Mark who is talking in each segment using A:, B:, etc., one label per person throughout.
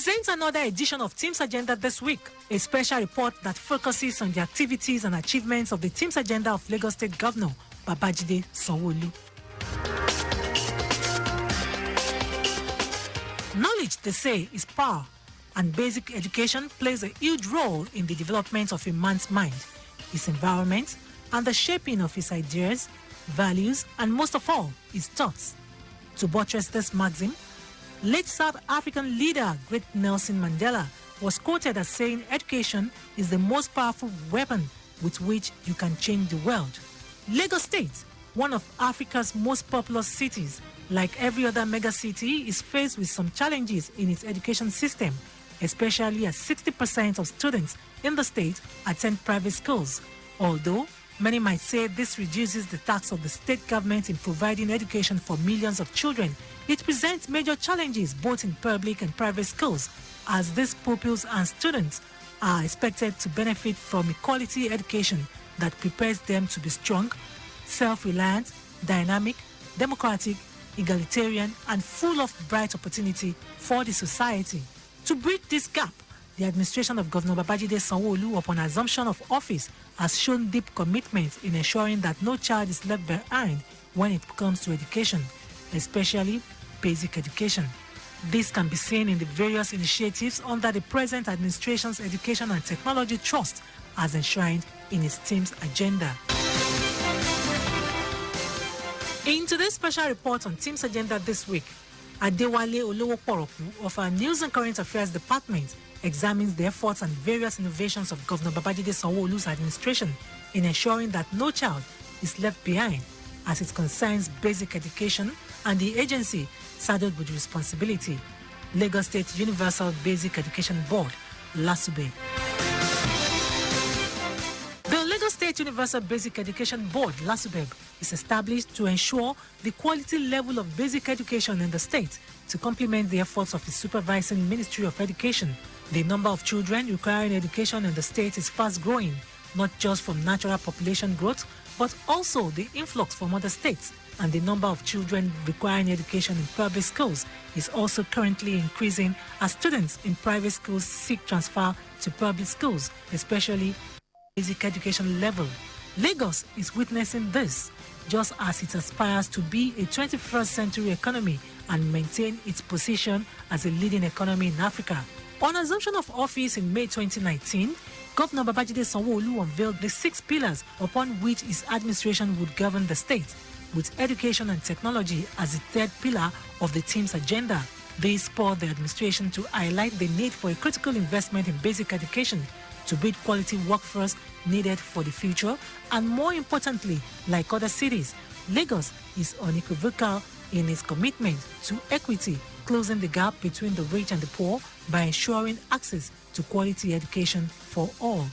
A: presents another edition of Teams Agenda this week, a special report that focuses on the activities and achievements of the Teams Agenda of Lagos State Governor Babajide Sanwo-Olu. Knowledge, they say, is power, and basic education plays a huge role in the development of a man's mind, his environment, and the shaping of his ideas, values, and most of all, his thoughts. To buttress this maxim, late South African leader Great Nelson Mandela was quoted as saying education is the most powerful weapon with which you can change the world. Lagos State, one of Africa's most populous cities, like every other mega city, is faced with some challenges in its education system, especially as 60% of students in the state attend private schools. Although many might say this reduces the tax of the state government in providing education for millions of children, it presents major challenges both in public and private schools, as these pupils and students are expected to benefit from a quality education that prepares them to be strong, self-reliant, dynamic, democratic, egalitarian, and full of bright opportunity for the society. To bridge this gap, the administration of Governor Babajide Sanwo-Olu, upon assumption of office, has shown deep commitment in ensuring that no child is left behind when it comes to education, especially basic education. This can be seen in the various initiatives under the present administration's Education and Technology Trust, as enshrined in its team's agenda. In today's special report on Team's Agenda this week, Adewale Olowoporoku of our News and Current Affairs Department examines the efforts and various innovations of Governor Babajide Sanwo-Olu's administration in ensuring that no child is left behind as it concerns basic education and the agency saddled with responsibility, Lagos State Universal Basic Education Board, LASUBEB. The Lagos State Universal Basic Education Board, LASUBEB, is established to ensure the quality level of basic education in the state to complement the efforts of the supervising Ministry of Education. The number of children requiring education in the state is fast growing, not just from natural population growth, but also the influx from other states. And the number of children requiring education in public schools is also currently increasing as students in private schools seek transfer to public schools, especially basic education level. Lagos is witnessing this, just as it aspires to be a 21st century economy and maintain its position as a leading economy in Africa. On assumption of office in May 2019, Governor Babajide Sanwo-Olu unveiled the 6 pillars upon which his administration would govern the state, with education and technology as the third pillar of the team's agenda. This spurred the administration to highlight the need for a critical investment in basic education to build quality workforce needed for the future, and more importantly, like other cities, Lagos is unequivocal in its commitment to equity, closing the gap between the rich and the poor by ensuring access to quality education for all.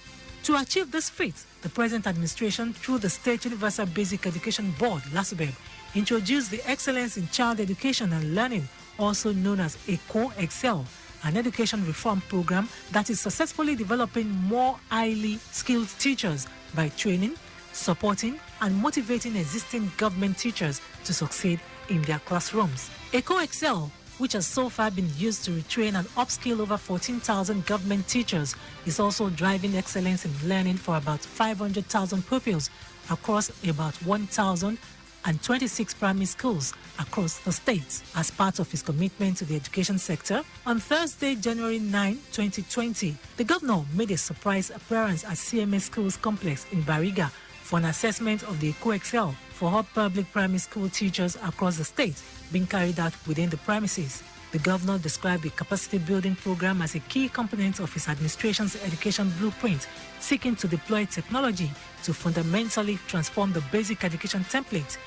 A: To achieve this feat, the present administration, through the State Universal Basic Education Board, LASUBEB, introduced the Excellence in Child Education and Learning, also known as ECO-Excel, an education reform program that is successfully developing more highly skilled teachers by training, supporting, and motivating existing government teachers to succeed in their classrooms. ECO-Excel, which has so far been used to retrain and upskill over 14,000 government teachers, is also driving excellence in learning for about 500,000 pupils across about 1,026 primary schools across the state. As part of his commitment to the education sector, on Thursday, January 9, 2020, the governor made a surprise appearance at CMA Schools Complex in Bariga for an assessment of the ECO-Excel for all public primary school teachers across the state being carried out within the premises. The governor described the capacity building program as a key component of his administration's education blueprint, seeking to deploy technology to fundamentally transform the basic education template,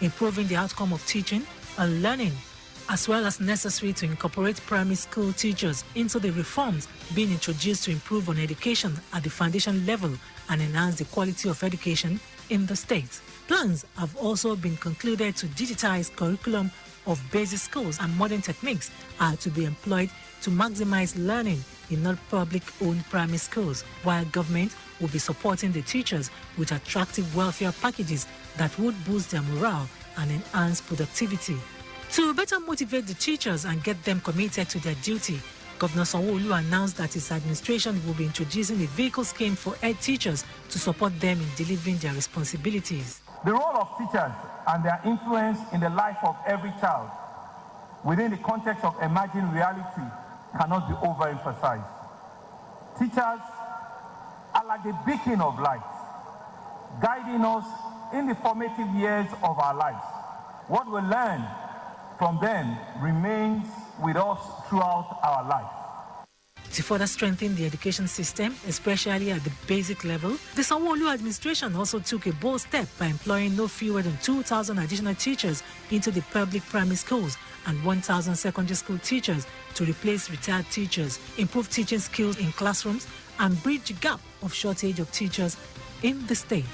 A: improving the outcome of teaching and learning, as well as necessary to incorporate primary school teachers into the reforms being introduced to improve on education at the foundation level and enhance the quality of education in the state. Plans have also been concluded to digitize curriculum of basic schools, and modern techniques are to be employed to maximize learning in non-public-owned primary schools, while government will be supporting the teachers with attractive welfare packages that would boost their morale and enhance productivity. To better motivate the teachers and get them committed to their duty, Governor Sanwo-Olu announced that his administration will be introducing a vehicle scheme for head teachers to support them in delivering their responsibilities.
B: The role of teachers and their influence in the life of every child within the context of emerging reality cannot be overemphasized. Teachers are like the beacon of light, guiding us in the formative years of our lives. What we learn from them remains with us throughout our life.
A: To further strengthen the education system, especially at the basic level, the Sanwo-Olu administration also took a bold step by employing no fewer than 2,000 additional teachers into the public primary schools and 1,000 secondary school teachers to replace retired teachers, improve teaching skills in classrooms, and bridge the gap of shortage of teachers in the state.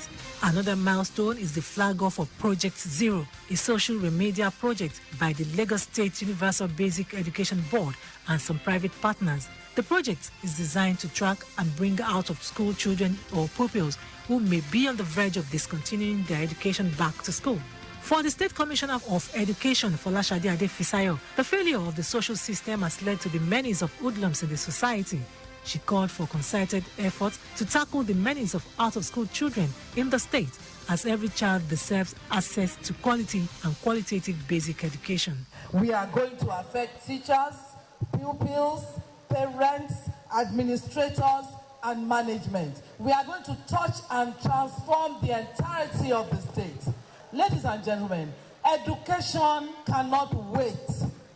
A: Another milestone is the flag off of Project Zero, a social remedial project by the Lagos State Universal Basic Education Board and some private partners. The project is designed to track and bring out of school children or pupils who may be on the verge of discontinuing their education back to school. For the State Commissioner of Education, Folashade Adefisayo, the failure of the social system has led to the menace of hoodlums in the society. She called for concerted efforts to tackle the menace of out-of-school children in the state, as every child deserves access to quality and qualitative basic education.
C: We are going to affect teachers, pupils, parents, administrators, and management. We are going to touch and transform the entirety of the state. Ladies and gentlemen, education cannot wait.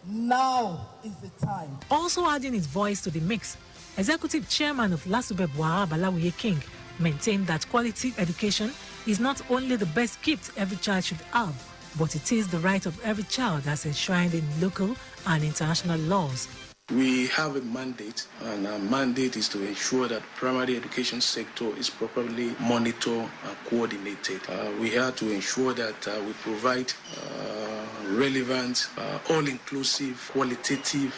C: Now is the time.
A: Also adding his voice to the mix, Executive Chairman of LASUBEB, Wahab Alawuye King, maintained that quality education is not only the best gift every child should have, but it is the right of every child as enshrined in local and international laws.
D: We have a mandate, and our mandate is to ensure that the primary education sector is properly monitored and coordinated. We have to ensure that we provide relevant, all-inclusive, qualitative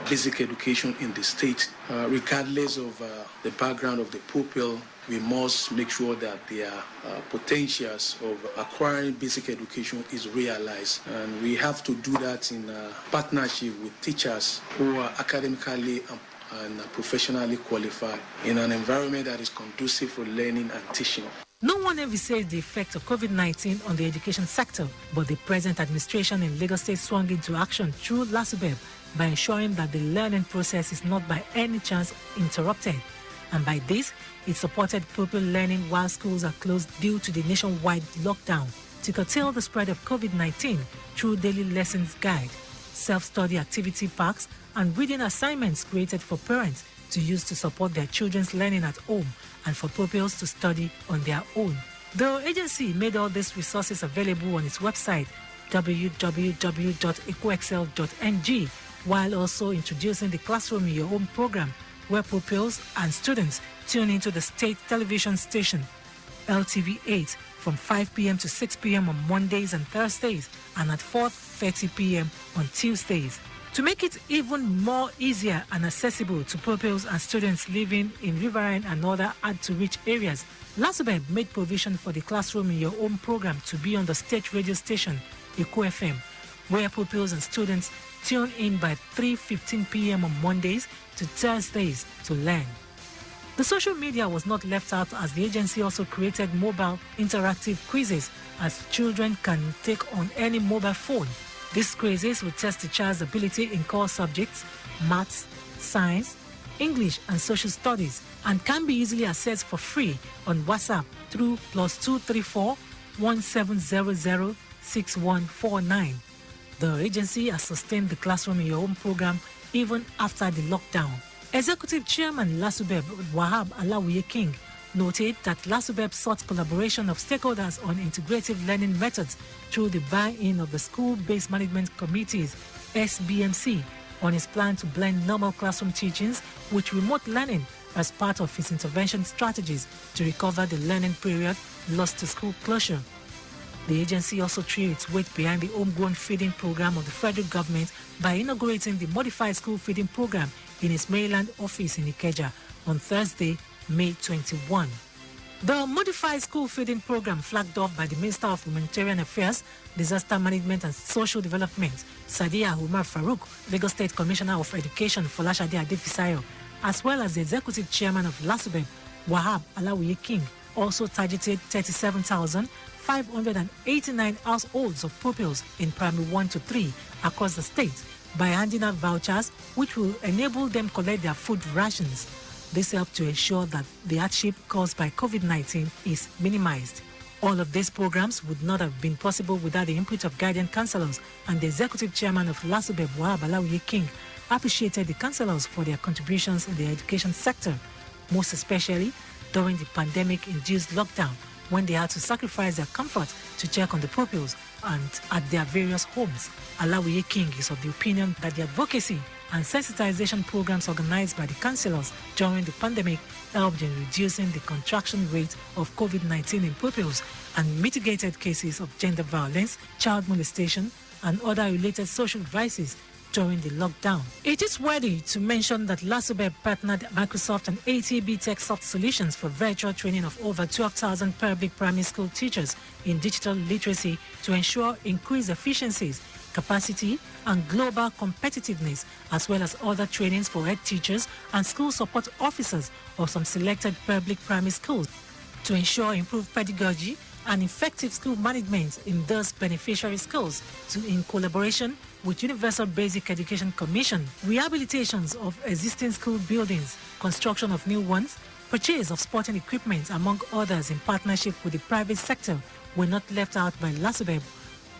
D: basic education in the state. Regardless of the background of the pupil, we must make sure that their potentials of acquiring basic education is realized. And we have to do that in partnership with teachers who are academically and professionally qualified in an environment that is conducive for learning and teaching.
A: No one ever says the effect of COVID-19 on the education sector, but the present administration in Lagos State swung into action through LASUBEB by ensuring that the learning process is not by any chance interrupted. And by this, it supported pupil learning while schools are closed due to the nationwide lockdown to curtail the spread of COVID-19 through daily lessons guide, self-study activity parks, and reading assignments created for parents to use to support their children's learning at home and for pupils to study on their own. The agency made all these resources available on its website, www.ecoexcel.ng, while also introducing the Classroom in Your Home program, where pupils and students tune into the state television station, LTV8, from 5 p.m. to 6 p.m. on Mondays and Thursdays, and at 4:30 p.m. on Tuesdays. To make it even more easier and accessible to pupils and students living in riverine and other hard-to-reach areas, LASUBEB made provision for the Classroom in Your Home program to be on the state radio station, Eco FM, where pupils and students tune in by 3:15 p.m. on Mondays to Thursdays to learn. The social media was not left out, as the agency also created mobile interactive quizzes as children can take on any mobile phone. These quizzes will test the child's ability in core subjects, maths, science, English and social studies, and can be easily accessed for free on WhatsApp through +234 1700 6149. The agency has sustained the Classroom in Your Home program even after the lockdown. Executive Chairman LASUBEB, Wahab Alawuye King, noted that LASUBEB sought collaboration of stakeholders on integrative learning methods through the buy-in of the School-Based Management Committees, SBMC, on its plan to blend normal classroom teachings with remote learning as part of its intervention strategies to recover the learning period lost to school closure. The agency also threw its weight behind the homegrown feeding program of the federal government by inaugurating the modified school feeding program in its Maryland office in Ikeja on Thursday, May 21. The modified school feeding program flagged off by the Minister of Humanitarian Affairs, Disaster Management and Social Development, Sadiya Umar Farouk, Lagos State Commissioner of Education, Folashade Adefisayo, as well as the Executive Chairman of LASUBEB, Wahab Alawiye King, also targeted 37,589 households of pupils in primary 1 to 3 across the state by handing out vouchers which will enable them collect their food rations. This helped to ensure that the hardship caused by COVID-19 is minimized. All of these programs would not have been possible without the input of guardian councillors, and the Executive Chairman of LASUBEB, Wahab Alawiye King, appreciated the councillors for their contributions in the education sector, most especially during the pandemic-induced lockdown, when they had to sacrifice their comfort to check on the pupils and at their various homes. Alawiye King is of the opinion that the advocacy and sensitization programs organized by the councillors during the pandemic helped in reducing the contraction rate of COVID-19 in pupils and mitigated cases of gender violence, child molestation, and other related social vices during the lockdown. It is worthy to mention that LASUBEB partnered Microsoft and ATB Tech Soft Solutions for virtual training of over 12,000 public primary school teachers in digital literacy to ensure increased efficiencies, capacity, and global competitiveness, as well as other trainings for head teachers and school support officers of some selected public primary schools to ensure improved pedagogy and effective school management in those beneficiary schools, in collaboration with Universal Basic Education Commission, rehabilitations of existing school buildings, construction of new ones, purchase of sporting equipment, among others, in partnership with the private sector, were not left out by LASUBEB.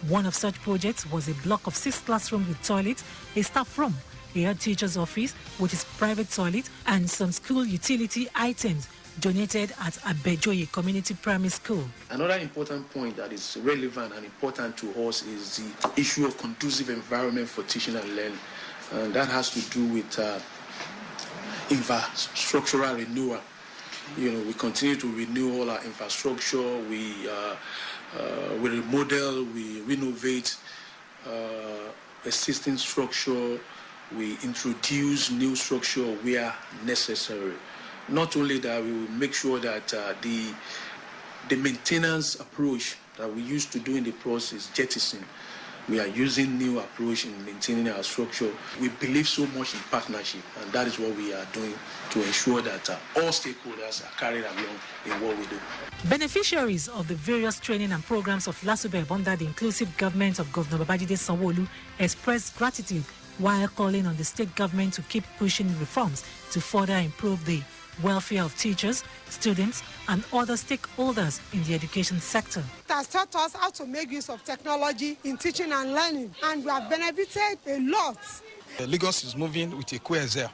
A: One of such projects was a block of 6 classrooms with toilets, a staff room, a head teacher's office with its private toilet, and some school utility items donated at Abejoye Community Primary School.
D: Another important point that is relevant and important to us is the issue of conducive environment for teaching and learning. And that has to do with infrastructural renewal. We continue to renew all our infrastructure. We remodel, we renovate existing structure. We introduce new structure where necessary. Not only that, we will make sure that the maintenance approach that we used to do in the process jettison. We are using new approach in maintaining our structure. We believe so much in partnership, and that is what we are doing to ensure that all stakeholders are carried along in what we do.
A: Beneficiaries of the various training and programs of LASUBEB under the inclusive government of Governor Babajide Sanwo-Olu expressed gratitude while calling on the state government to keep pushing reforms to further improve the welfare of teachers, students, and other stakeholders in the education sector.
E: It has taught us how to make use of technology in teaching and learning, and we have benefited a lot.
F: Lagos is moving with a cohesive.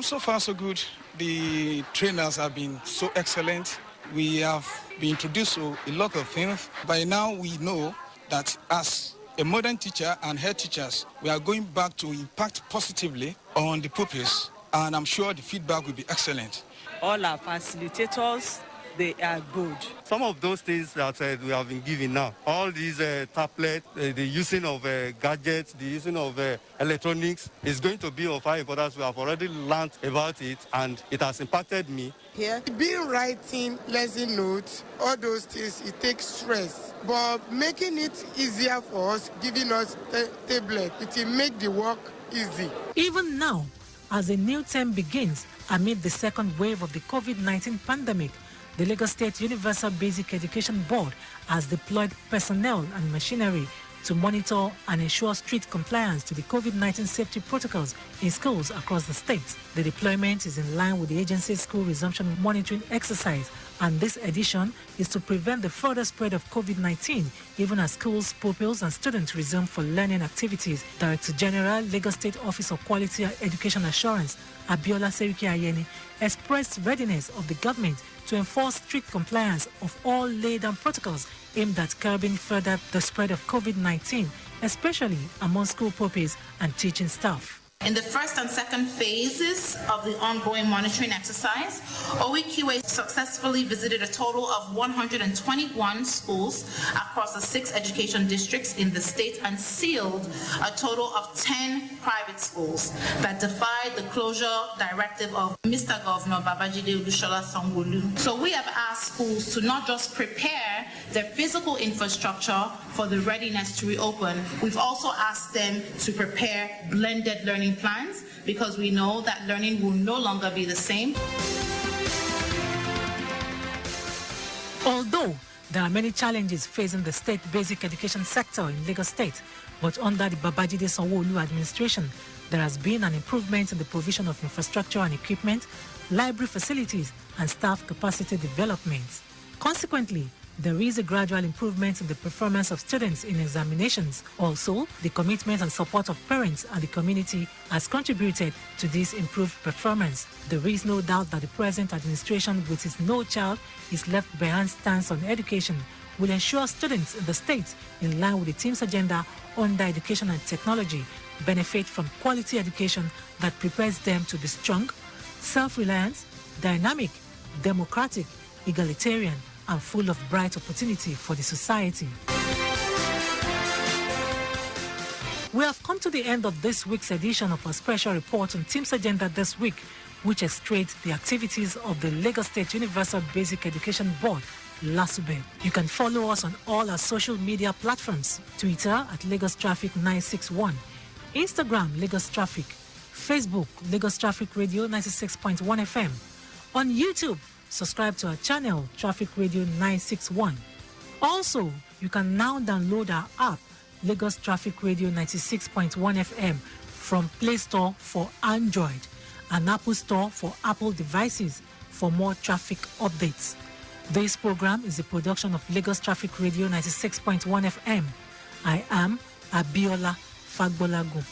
F: So far so good. The trainers have been so excellent. We have been introduced to a lot of things. By now we know that as a modern teacher and head teachers, we are going back to impact positively on the pupils, and I'm sure the feedback will be excellent.
G: All our facilitators, they are good.
H: Some of those things that we have been given now, all these tablets, the using of gadgets, the using of electronics is going to be of high importance. We have already learned about it, and it has impacted me.
E: Here, being writing, lesson notes, all those things, it takes stress. But making it easier for us, giving us tablet, it will make the work easy.
A: Even now, as a new term begins amid the second wave of the COVID-19 pandemic, the Lagos State Universal Basic Education Board has deployed personnel and machinery to monitor and ensure strict compliance to the COVID-19 safety protocols in schools across the state. The deployment is in line with the agency's school resumption monitoring exercise, and this edition is to prevent the further spread of COVID-19 even as schools, pupils, and students resume for learning activities. Director General, Lagos State Office of Quality Education Assurance, Abiola Seriki Ayeni, expressed readiness of the government to enforce strict compliance of all laid-down protocols aimed at curbing further the spread of COVID-19, especially among school pupils and teaching staff.
I: In the first and second phases of the ongoing monitoring exercise, OEQA successfully visited a total of 121 schools across the 6 education districts in the state and sealed a total of 10 private schools that defied the closure directive of Mr. Governor Babajide Olusola Sanwo-Olu. So we have asked schools to not just prepare their physical infrastructure for the readiness to reopen, we've also asked them to prepare blended learning plans because we know that learning will no longer be the same.
A: Although there are many challenges facing the state basic education sector in Lagos State, but under the Babajide Sanwo-Olu administration, there has been an improvement in the provision of infrastructure and equipment, library facilities, and staff capacity development. Consequently, there is a gradual improvement in the performance of students in examinations. Also, the commitment and support of parents and the community has contributed to this improved performance. There is no doubt that the present administration, with its "No Child is Left Behind" stance on education, will ensure students in the state, in line with the team's agenda under education and technology, benefit from quality education that prepares them to be strong, self-reliant, dynamic, democratic, egalitarian, and full of bright opportunity for the society. We have come to the end of this week's edition of our special report on Team's Agenda this week, which illustrates the activities of the Lagos State Universal Basic Education Board, LASUBEB. You can follow us on all our social media platforms: Twitter at Lagos Traffic 961, Instagram Lagos Traffic, Facebook Lagos Traffic Radio 96.1 FM. On YouTube, subscribe to our channel, Traffic Radio 961. Also, you can now download our app, Lagos Traffic Radio 96.1 FM, from Play Store for Android and Apple Store for Apple devices for more traffic updates. This program is a production of Lagos Traffic Radio 96.1 FM. I am Abiola Fagbolago.